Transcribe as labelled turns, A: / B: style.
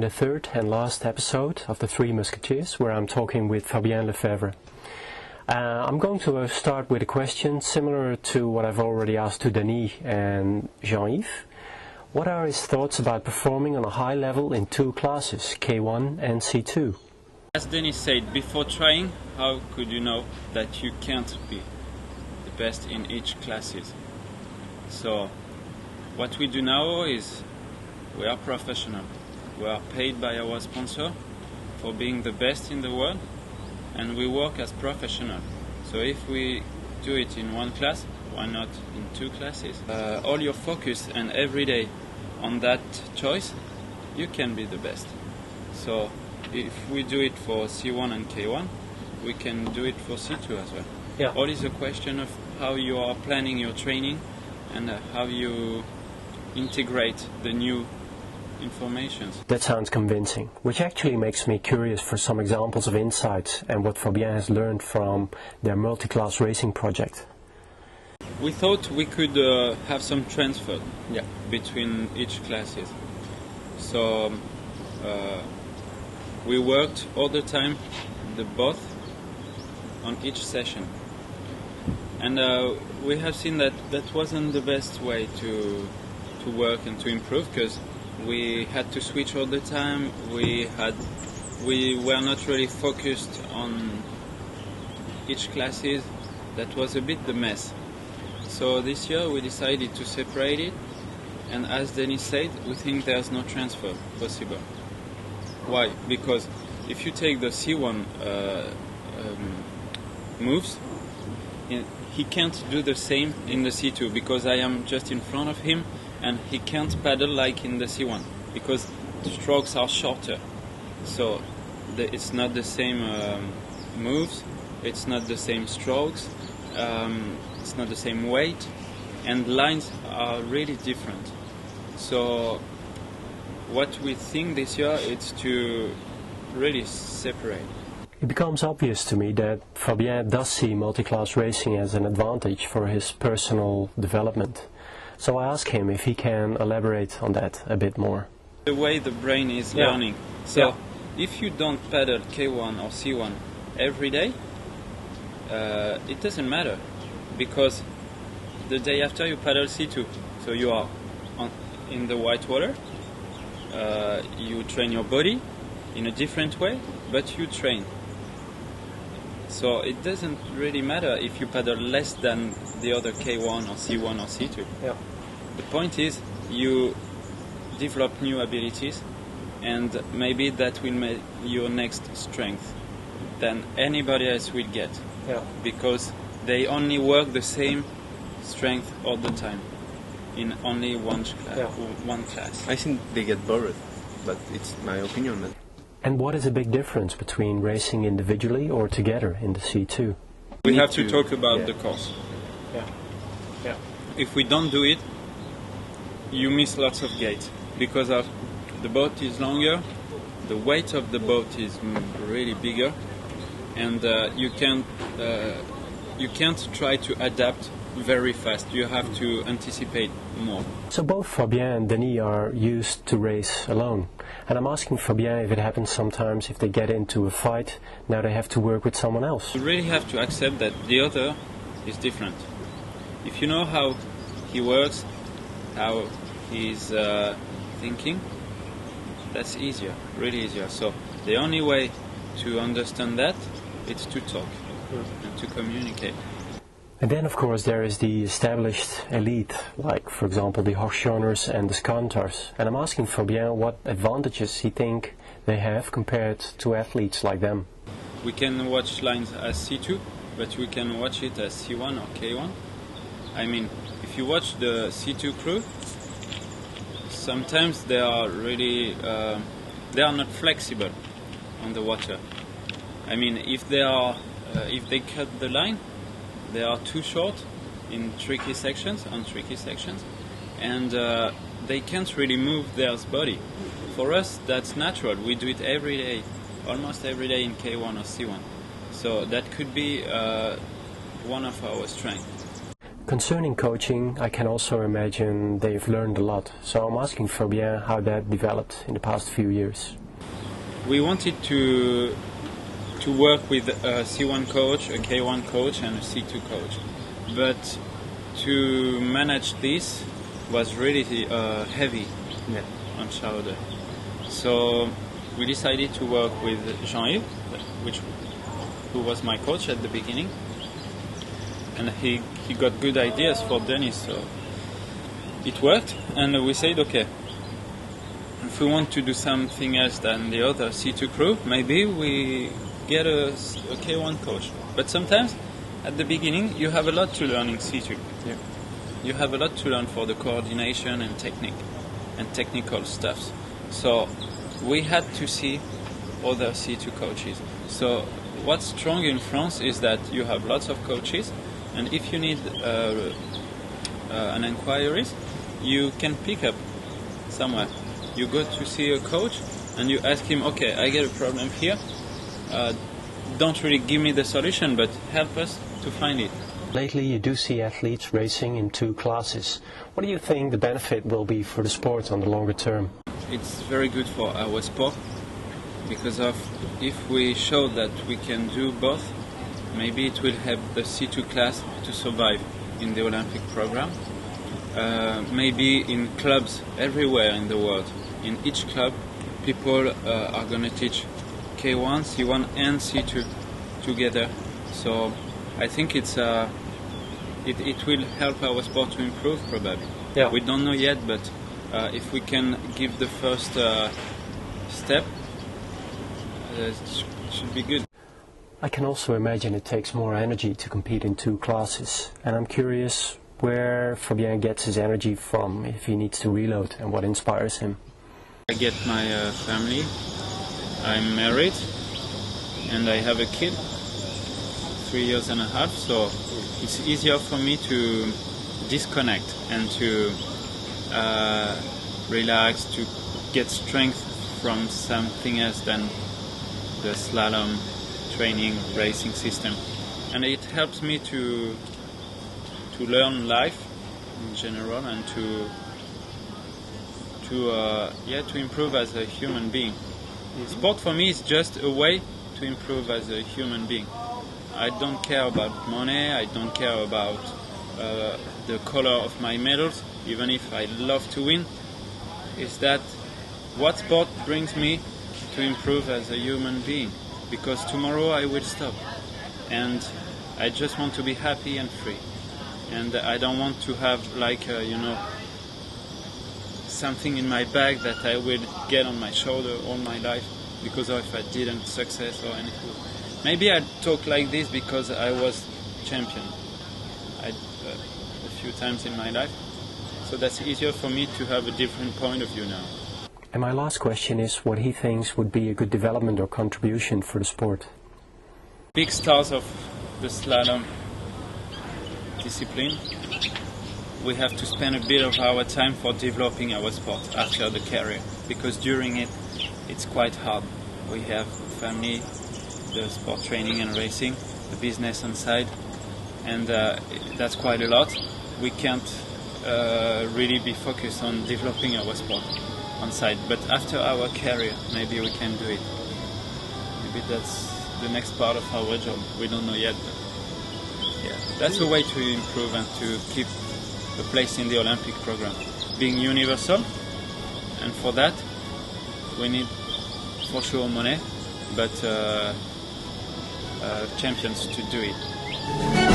A: the third and last episode of the Three Musketeers, where I'm talking with Fabien Lefevre. I'm going to start with a question similar to what I've already asked to Denis and Jean-Yves. What are his thoughts about performing on a high level in two classes, K1 and C2?
B: As Denis said, before trying, how could you know that you can't be the best in each classes? So, what we do now is we are professional. We are paid by our sponsor for being the best in the world, and we work as professional. So if we do it in one class, why not in two classes? All your focus and every day on that choice, you can be the best. So if we do it for C1 and K1, we can do it for C2 as well.
A: Yeah.
B: All is a question of how you are planning your training and how you integrate the new informations.
A: That sounds convincing, which actually makes me curious for some examples of insights and what Fabien has learned from their multi-class racing project.
B: We thought we could have some transfer between each classes. So we worked all the time, both on each session. And we have seen that that wasn't the best way to work and to improve, because we had to switch all the time. We were not really focused on each classes. That was a bit the mess. So this year we decided to separate it, and as Denis said, we think there's no transfer possible. Why? Because if you take the C1 moves, he can't do the same in the C2, because I am just in front of him, and he can't paddle like in the C1 because the strokes are shorter. So it's not the same moves, it's not the same strokes, it's not the same weight, and lines are really different. So what we think this year is to really separate.
A: It becomes obvious to me that Fabien does see multi-class racing as an advantage for his personal development. So I ask him if he can elaborate on that a bit more.
B: The way the brain is learning. So if you don't paddle K1 or C1 every day, it doesn't matter, because the day after you paddle C2, so you are in the white water, you train your body in a different way, but you train. So it doesn't really matter if you paddle less than the other K1 or C1 or C2.
A: Yeah.
B: The point is you develop new abilities, and maybe that will make your next strength than anybody else will get.
A: Yeah.
B: Because they only work the same strength all the time in only one class.
C: I think they get bored, but it's my opinion.
A: And what is a big difference between racing individually or together in the C2?
B: We have to talk about the course.
A: Yeah.
B: If we don't do it, you miss lots of gates, because of the boat is longer, the weight of the boat is really bigger, and you can't try to adapt very fast. You have to anticipate more.
A: So both Fabien and Denis are used to race alone. And I'm asking Fabien if it happens sometimes if they get into a fight, now they have to work with someone else.
B: You really have to accept that the other is different. If you know how he works, how he's thinking, that's easier, really easier. So the only way to understand that is to talk and to communicate.
A: And then of course there is the established elite, like for example the Hochschorners and the Skantars. And I'm asking Fabien what advantages he think they have compared to athletes like them.
B: We can watch lines as C2, but we can watch it as C1 or K1. I mean, if you watch the C2 crew, sometimes they are really they are not flexible on the water. I mean, if they cut the line, they are too short in tricky sections, and they can't really move their body. For us, that's natural. We do it every day, almost every day in K1 or C1. So that could be one of our strengths.
A: Concerning coaching, I can also imagine they've learned a lot. So I'm asking Fabien how that developed in the past few years.
B: We wanted to work with a C1 coach, a K1 coach and a C2 coach. But to manage this was really heavy on shoulder. So we decided to work with Jean-Yves, who was my coach at the beginning. And he got good ideas for Denis, so it worked. And we said, okay, if we want to do something else than the other C2 crew, maybe we get a K1 coach. But sometimes, at the beginning, you have a lot to learn in C2.
C: Yeah.
B: You have a lot to learn for the coordination and technique and technical stuffs. So we had to see other C2 coaches. So what's strong in France is that you have lots of coaches, and if you need an inquiries, you can pick up somewhere. You go to see a coach and you ask him, okay, I get a problem here. Don't really give me the solution, but help us to find it.
A: Lately you do see athletes racing in 2 classes. What do you think the benefit will be for the sport on the longer term?
B: It's very good for our sport, because if we show that we can do both, maybe it will help the C2 class to survive in the Olympic program. Maybe in clubs everywhere in the world. In each club, people are going to teach K1, C1 and C2 together. So I think it will help our sport to improve probably.
A: Yeah.
B: We don't know yet, but if we can give the first step, it should be good.
A: I can also imagine it takes more energy to compete in 2 classes, and I'm curious where Fabien gets his energy from if he needs to reload and what inspires him.
B: I get my family, I'm married and I have a kid, 3 years and a half, so it's easier for me to disconnect and to relax, to get strength from something else than the slalom training racing system. And it helps me to learn life in general and to improve as a human being. Sport for me is just a way to improve as a human being. I don't care about money, I don't care about the color of my medals, even if I love to win. Is that what sport brings me to improve as a human being? Because tomorrow I will stop, and I just want to be happy and free. And I don't want to have something in my bag that I will get on my shoulder all my life because of if I didn't success or anything. Maybe I talk like this because I was champion a few times in my life, so that's easier for me to have a different point of view now.
A: And my last question is what he thinks would be a good development or contribution for the sport.
B: Big stars of the slalom discipline, we have to spend a bit of our time for developing our sport after the career, because during it, it's quite hard. We have family, the sport training and racing, the business on side, and that's quite a lot. We can't really be focused on developing our sport on side, but after our career, maybe we can do it. Maybe that's the next part of our job. We don't know yet, but yeah, that's a way to improve and to keep a place in the Olympic program. Being universal, and for that we need for sure money, but champions to do it.